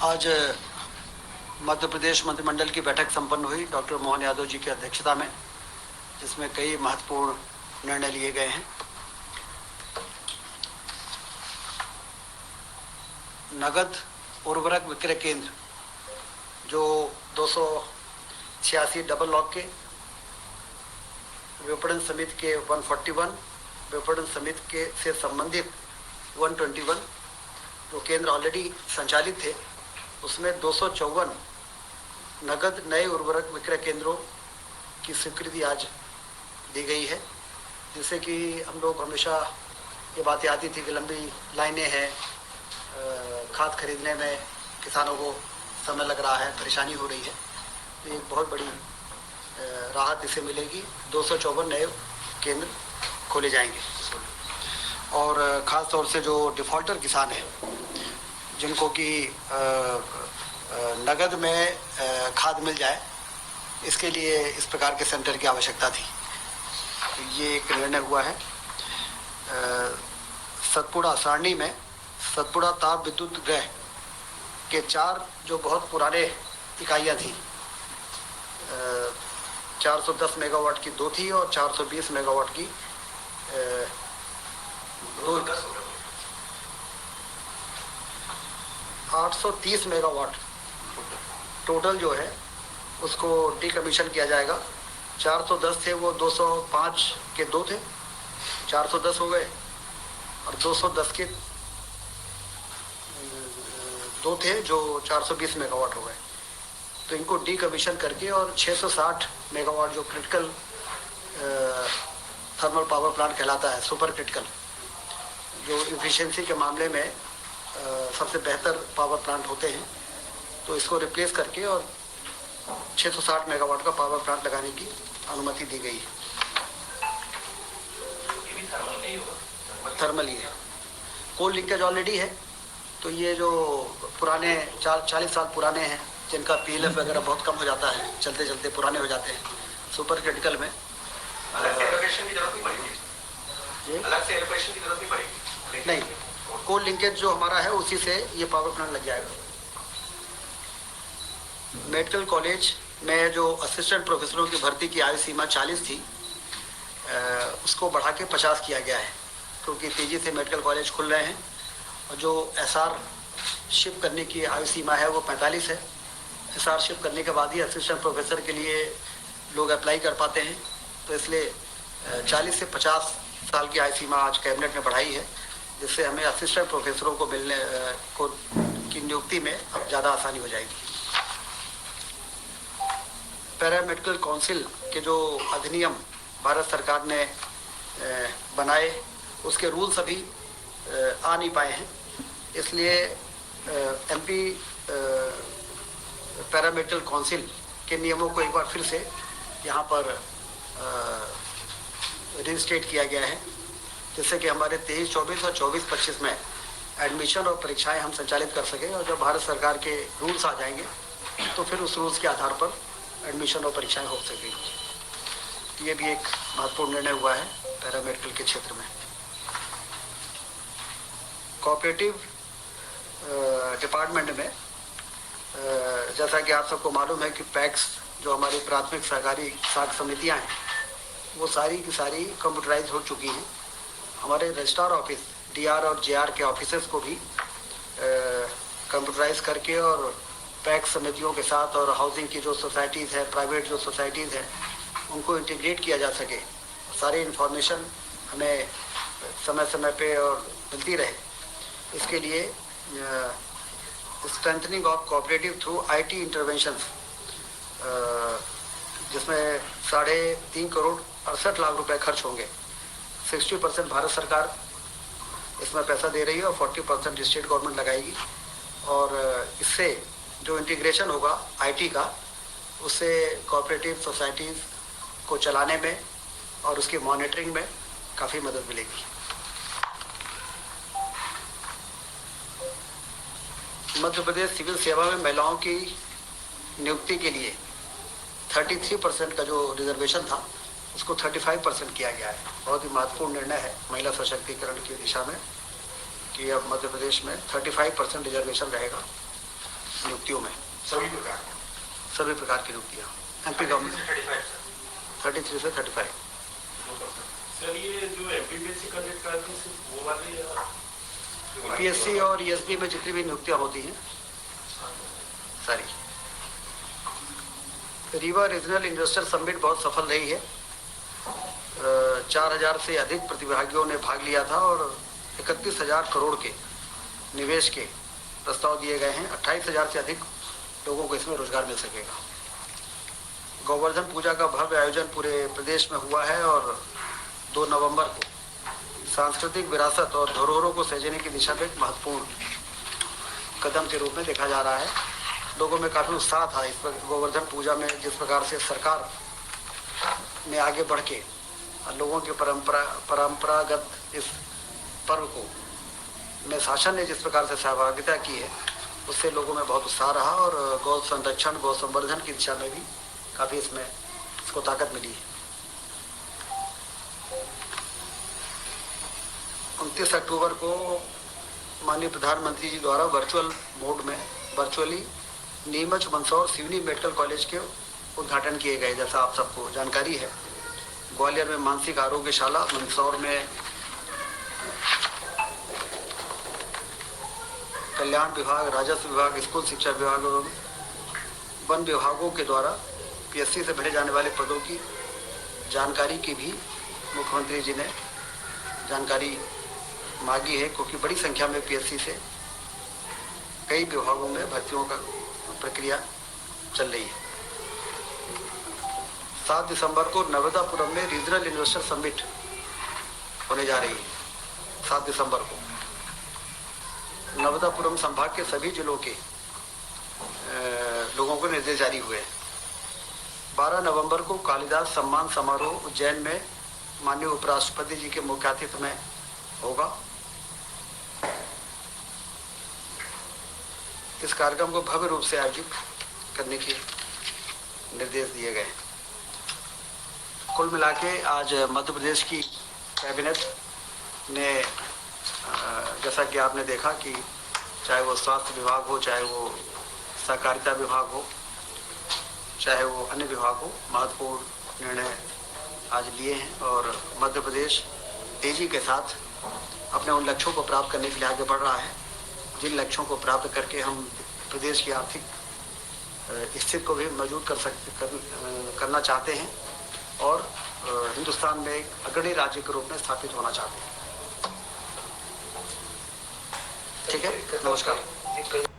आज मध्य प्रदेश मंत्रिमंडल की बैठक संपन्न हुई डॉक्टर मोहन यादव जी की अध्यक्षता में, जिसमें कई महत्वपूर्ण निर्णय लिए गए हैं। नगद उर्वरक विक्रय केंद्र जो 286 डबल लॉक के, विपणन समिति के 141, विपणन समिति के से संबंधित 121 जो केंद्र ऑलरेडी संचालित थे, उसमें 254 नगद नए उर्वरक विक्रय केंद्रों की स्वीकृति आज दी गई है। जिससे कि हम लोग हमेशा ये बातें आती थी कि लंबी लाइनें हैं, खाद खरीदने में किसानों को समय लग रहा है, परेशानी हो रही है। तो एक बहुत बड़ी राहत इसे मिलेगी। 254 नए केंद्र खोले जाएंगे और ख़ास तौर से जो डिफ़ॉल्टर किसान हैं, जिनको कि नगद में खाद मिल जाए, इसके लिए इस प्रकार के सेंटर की आवश्यकता थी। ये एक निर्णय हुआ है। सतपुड़ा सारणी में सतपुड़ा ताप विद्युत गृह के 4 जो बहुत पुराने इकाइयाँ थी, 410 मेगावाट की 2 थी और 420 मेगावाट की 830 मेगावाट टोटल जो है उसको डीकमीशन किया जाएगा। 410 थे, वो 205 के 2 थे, 410 हो गए, और 210 के 2 थे जो 420 मेगावाट हो गए। तो इनको डीकमीशन करके और 660 मेगावाट जो क्रिटिकल थर्मल पावर प्लांट कहलाता है, सुपर क्रिटिकल, जो इफिशिएंसी के मामले में सबसे बेहतर पावर प्लांट होते हैं, तो इसको रिप्लेस करके और 660 मेगावाट का पावर प्लांट लगाने की अनुमति दी गई है। थर्मल ही है, कोल लिंकेज ऑलरेडी है। तो ये जो पुराने 40 साल पुराने हैं, जिनका पीएलएफ वगैरह बहुत कम हो जाता है, चलते चलते पुराने हो जाते हैं, सुपर क्रिटिकल में अलग से एलोकेशन की जरूरत नहीं पड़ेगी। अलग से एलोकेशन की जरूरत नहीं पड़ेगी। नहीं, कोल लिंकेज जो हमारा है उसी से ये पावर प्लांट लग जाएगा। मेडिकल कॉलेज में जो असिस्टेंट प्रोफेसरों की भर्ती की आयु सीमा 40 थी, उसको बढ़ा के 50 किया गया है, क्योंकि तेज़ी से मेडिकल कॉलेज खुल रहे हैं। और जो एसआर शिप करने की आयु सीमा है वो 45 है। एसआर शिप करने के बाद ही असिस्टेंट प्रोफेसर के लिए लोग अप्लाई कर पाते हैं। तो इसलिए 40 से 50 साल की आयु सीमा आज कैबिनेट ने बढ़ाई है, जिससे हमें असिस्टेंट प्रोफेसरों को मिलने को की नियुक्ति में अब ज़्यादा आसानी हो जाएगी। पैरामेडिकल काउंसिल के जो अधिनियम भारत सरकार ने बनाए, उसके रूल्स अभी आ नहीं पाए हैं, इसलिए एमपी पैरामेडिकल काउंसिल के नियमों को एक बार फिर से यहाँ पर रिस्टेट किया गया है, जिससे कि हमारे 23-24 और 24-25 में एडमिशन और परीक्षाएं हम संचालित कर सकें। और जब भारत सरकार के रूल्स आ जाएंगे तो फिर उस रूल्स के आधार पर एडमिशन और परीक्षाएं हो सकेंगी। ये भी एक महत्वपूर्ण निर्णय हुआ है पैरामेडिकल के क्षेत्र में। कोऑपरेटिव डिपार्टमेंट में जैसा कि आप सबको मालूम है कि पैक्स जो हमारी प्राथमिक सहकारी साख समितियां हैं, वो सारी की सारी कंप्यूटराइज हो चुकी हैं। हमारे रजिस्ट्रार ऑफिस, डीआर और जेआर के ऑफिसेस को भी कंप्यूटराइज करके और पैक्स समितियों के साथ और हाउसिंग की जो सोसाइटीज़ हैं, प्राइवेट जो सोसाइटीज़ हैं, उनको इंटीग्रेट किया जा सके, सारी इन्फॉर्मेशन हमें समय समय पे और मिलती रहे। इसके लिए strengthening of cooperative through IT interventions, जिसमें 3.5 करोड़ 68 लाख रुपए खर्च होंगे। 60% भारत सरकार इसमें पैसा दे रही है और 40% स्टेट गवर्नमेंट लगाएगी। और इससे जो इंटीग्रेशन होगा आईटी का, उससे कोऑपरेटिव सोसाइटीज़ को चलाने में और उसकी मॉनिटरिंग में काफ़ी मदद मिलेगी। मध्य प्रदेश सिविल सेवा में महिलाओं की नियुक्ति के लिए 33% का जो रिजर्वेशन था, उसको 35% किया गया है। बहुत ही महत्वपूर्ण निर्णय है महिला सशक्तिकरण की दिशा में कि अब मध्य प्रदेश में 35% रिजर्वेशन रहेगा। नियुक्तियों में, सभी प्रकार की नियुक्तियाँ एमपी गवर्नमेंट 33 से 35। सर ये जो एमपीपीएससी कंडक्ट करते हैं वो वाले पीएससी और ईएसबी में जितनी भी नियुक्तियाँ होती हैं सारी। रीवा रीजनल इन्वेस्टर समिट बहुत सफल रही है। 4000 से अधिक प्रतिभागियों ने भाग लिया था और 31,000 करोड़ के निवेश के प्रस्ताव दिए गए हैं। 28,000 से अधिक लोगों को इसमें रोजगार मिल सकेगा। गोवर्धन पूजा का भव्य आयोजन पूरे प्रदेश में हुआ है और 2 नवंबर को सांस्कृतिक विरासत और धरोहरों को सहेजने की दिशा में एक महत्वपूर्ण कदम के रूप में देखा जा रहा है। लोगों में काफ़ी उत्साह था इस पर। गोवर्धन पूजा में जिस प्रकार से सरकार ने आगे बढ़ के लोगों की परंपरागत इस पर्व को में शासन ने जिस प्रकार से सहभागिता की है, उससे लोगों में बहुत उत्साह रहा और गौ संरक्षण गौ संवर्धन की दिशा में भी काफ़ी इसमें इसको ताकत मिली है। 29 अक्टूबर को माननीय प्रधानमंत्री जी द्वारा virtually Neemuch Mandsaur Seoni medical college के उद्घाटन किए गए। जैसा आप सबको जानकारी है, ग्वालियर में मानसिक आरोग्यशाला, मंदसौर में कल्याण विभाग, राजस्व विभाग, स्कूल शिक्षा विभाग और वन विभागों के द्वारा पीएससी से भरे जाने वाले पदों की जानकारी की भी मुख्यमंत्री जी ने जानकारी मांगी है, क्योंकि बड़ी संख्या में पीएससी से कई विभागों में भर्तियों का प्रक्रिया चल रही है। 7 दिसंबर को नर्मदापुरम में रीजनल इन्वेस्टर समिट होने जा रही है। 7 दिसंबर को नर्मदापुरम संभाग के सभी जिलों के लोगों को निर्देश जारी हुए हैं। 12 नवंबर को कालिदास सम्मान समारोह उज्जैन में माननीय उपराष्ट्रपति जी के मुख्य आतिथ्य में होगा। इस कार्यक्रम को भव्य रूप से आयोजित करने के निर्देश दिए गए। कुल मिला के आज मध्य प्रदेश की कैबिनेट ने, जैसा कि आपने देखा कि चाहे वो स्वास्थ्य विभाग हो, चाहे वो सहकारिता विभाग हो, चाहे वो अन्य विभाग हो, महत्वपूर्ण निर्णय आज लिए हैं और मध्य प्रदेश तेजी के साथ अपने उन लक्ष्यों को प्राप्त करने के लिए आगे बढ़ रहा है, जिन लक्ष्यों को प्राप्त करके हम प्रदेश की आर्थिक स्थिति को भी मजबूत करना चाहते हैं और हिंदुस्तान में एक अग्रणी राज्य के रूप में स्थापित होना चाहते हैं। ठीक है, नमस्कार।